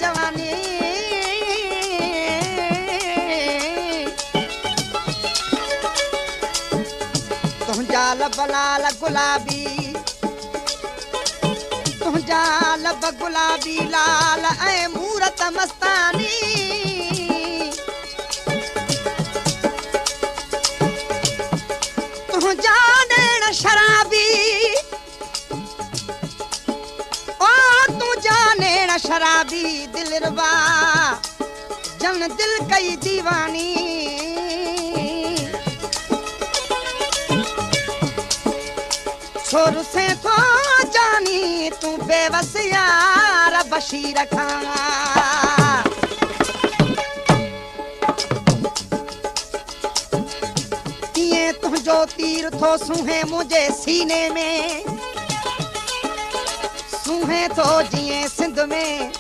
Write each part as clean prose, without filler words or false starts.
जवानी तुझा लब लाल गुलाबी तुझा लब गुलाबी लाल ऐ मूरत मस्तानी तुझा नैण शराबी ओ तुझा नैण शराबी दिलरुबा जन दिल कई दीवानी छोर से तो जानी तू बेबस यार बशीर खां ये तुझो तीर थो सुहे मुझे सीने में सुहे तो जिए सिंध में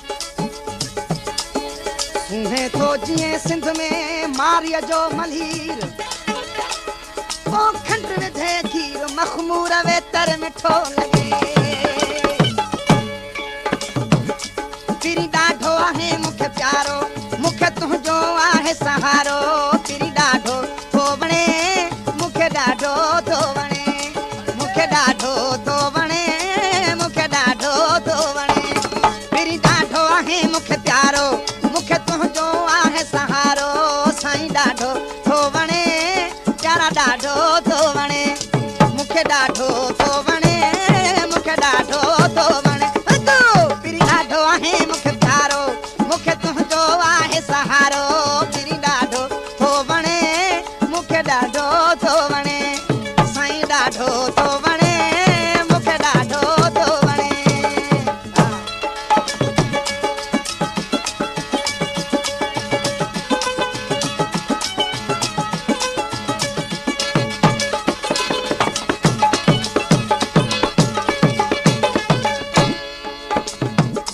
सुहे तो जिए सिंध में मारिया जो मलीर ओ खंड विधे खीर मखमूर वे तर मिठो लगे तेरी डाढो आहे मुखे प्यारो मुखे तुझो आहे सहारो तेरी डाढो तो बणे मुखे डाढो तो बणे मुखे डाढो तो बणे मुखे डाढो तो बणे तेरी डाढो आहे मुखे प्यारो मुखे तुझो आहे सहारो साईं डाढो तो बणे प्यारा डाढो तो बणे मुखे डाढो तो बणे मुखे डाढो तो बणे तू तेरी डाढो आहे मुखे प्यारो मुखे तुझो आहे सहारो तेरी डाढो तो बणे मुखे डाढो तो बणे साईं डाढो तो बणे मुखे डाढो तो बणे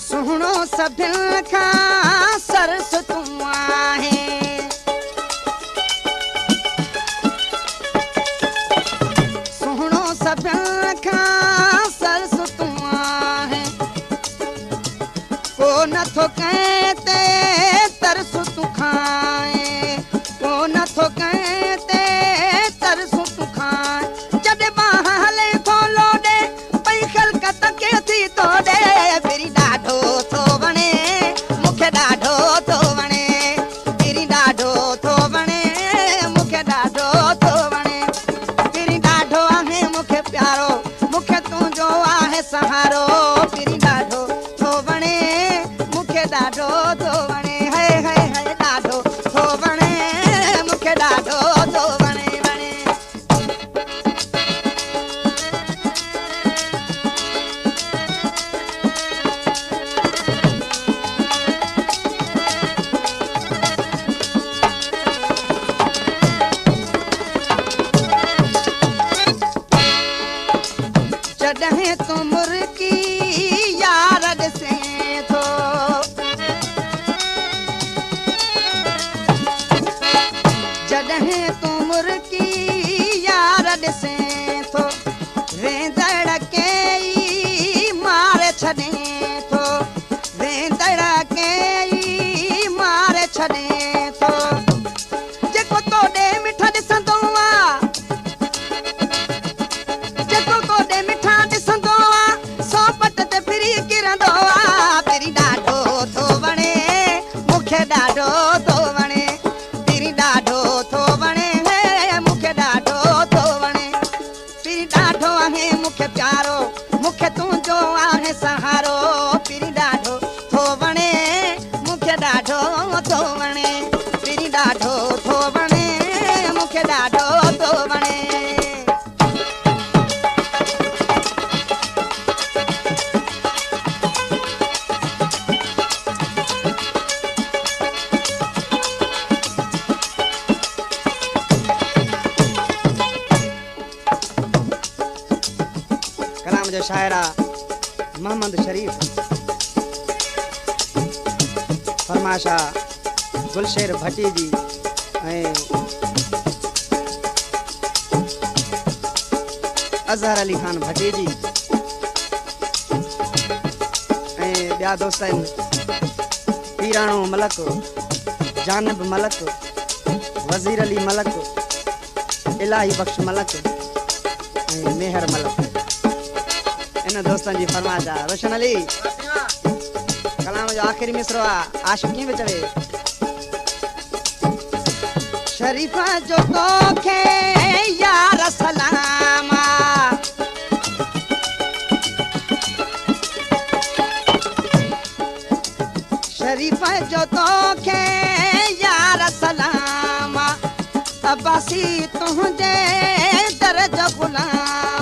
सुनो सभिन खां सरस तू आहे सुनो सभिन खां सरस तू आहे को नथो कहे ते तरस तू खाए को नथो कहे ते तरस तू खाए जॾहिं बाह हले थो लोॾे पई ख़लक़त के थी तोड़े तेरी डाढो तो बणे मुखे डाढो तो बणे तेरी डाढो तो बणे मुखे डाढो तो बणे तेरी डाढो आहे मुखे प्यारो मुखे तुझो आहे सहारो तेरी डाढो तो बणे मुखे डाढो तो बणे है डाढो तो बणे मुखे डाढो तो बणे बणे जॾहिं तू मुर्की यार ॾिसे थो जॾहिं तू मुर्की यार ॾिसे थो वेंदड़ के ई मारे छॾे थो वेंदड़ के ई मारे छॾे थो जेको तोॾे मिठ ॾिसंदो आहे जेको तोॾे मिठा ॾिसंदो आहे सो पट ते फिरी किरंदो आहे तेरी डाढो थो वणे मुखे डाढो थो वणे तेरी डाढो थो वणे मुखे डाढो थो वणे तेरी डाढो आहे मुखे प्यारो मुखे तुझो आहे सहारो तेरी डाढो थो वणे मुखे डाढो थो वणे तेरी डाढो थो वणे मुखे डाढो थो वणे कलाम जो शायरा मोहम्मद शरीफ फरमाशा गुलशेर भट्टी जी अजहर अली खान भट्टी जी ॿिया दोस्त आहिनि हीराणो मलक जानब मलक वजीर अली मलक इलाही बख्श मलक ऐं मेहर मलक इन दोस्तनि जी फरमाइश आहे रोशन अली कलाम जो आखिरी मिसरो आहे आशिक़ कीअं पियो चवे शरीफ़ जो तोखे यार सलाम शरीफ़ जो तोखे यार सलाम अब्बासी तुंहिंजे दर जो गुलाम